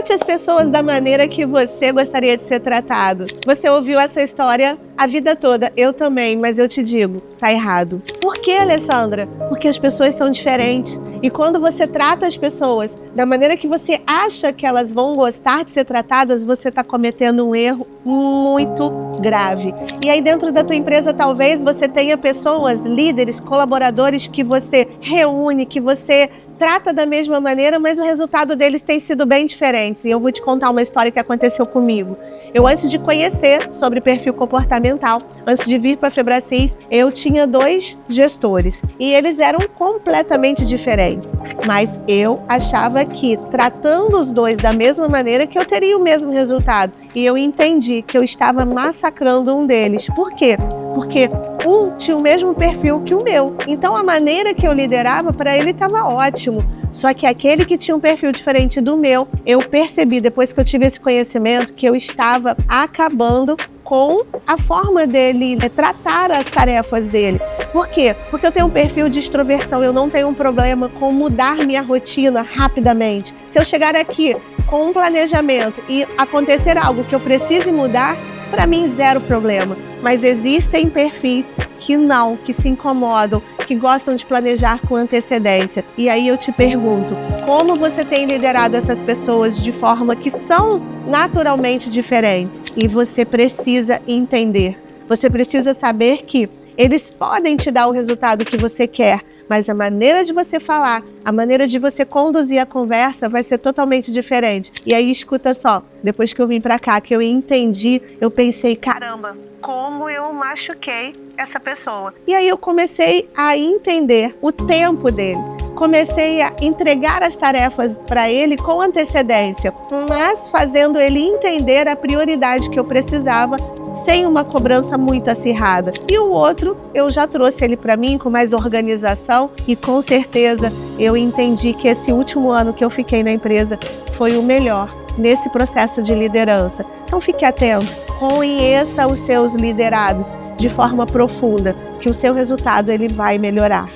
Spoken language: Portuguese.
Trate as pessoas da maneira que você gostaria de ser tratado. Você ouviu essa história a vida toda, eu também, mas eu te digo, tá errado. Por quê, Alessandra? Porque as pessoas são diferentes. E quando você trata as pessoas da maneira que você acha que elas vão gostar de ser tratadas, você está cometendo um erro muito grave. E aí dentro da tua empresa, talvez você tenha pessoas, líderes, colaboradores que você reúne, que você trata da mesma maneira, mas o resultado deles tem sido bem diferente. E eu vou te contar uma história que aconteceu comigo. Eu, antes de conhecer sobre perfil comportamental, antes de vir para a Febracis, eu tinha 2 gestores e eles eram completamente diferentes. Mas eu achava que, tratando os 2 da mesma maneira, que eu teria o mesmo resultado. E eu entendi que eu estava massacrando um deles. Por quê? Porque um tinha o mesmo perfil que o meu. Então a maneira que eu liderava para ele estava ótimo. Só que aquele que tinha um perfil diferente do meu, eu percebi depois que eu tive esse conhecimento que eu estava acabando com a forma dele tratar as tarefas dele. Por quê? Porque eu tenho um perfil de extroversão, eu não tenho um problema com mudar minha rotina rapidamente. Se eu chegar aqui com um planejamento e acontecer algo que eu precise mudar, para mim, 0 problema. Mas existem perfis que se incomodam, que gostam de planejar com antecedência. E aí eu te pergunto, como você tem liderado essas pessoas de forma que são naturalmente diferentes? E você precisa entender, você precisa saber que eles podem te dar o resultado que você quer, mas a maneira de você falar, a maneira de você conduzir a conversa vai ser totalmente diferente. E aí, escuta só, depois que eu vim pra cá, que eu entendi, eu pensei, caramba, como eu machuquei essa pessoa. E aí eu comecei a entender o tempo dele. Comecei a entregar as tarefas para ele com antecedência, mas fazendo ele entender a prioridade que eu precisava, sem uma cobrança muito acirrada. E o outro, eu já trouxe ele para mim com mais organização e com certeza eu entendi que esse último ano que eu fiquei na empresa foi o melhor nesse processo de liderança. Então fique atento, conheça os seus liderados de forma profunda, que o seu resultado ele vai melhorar.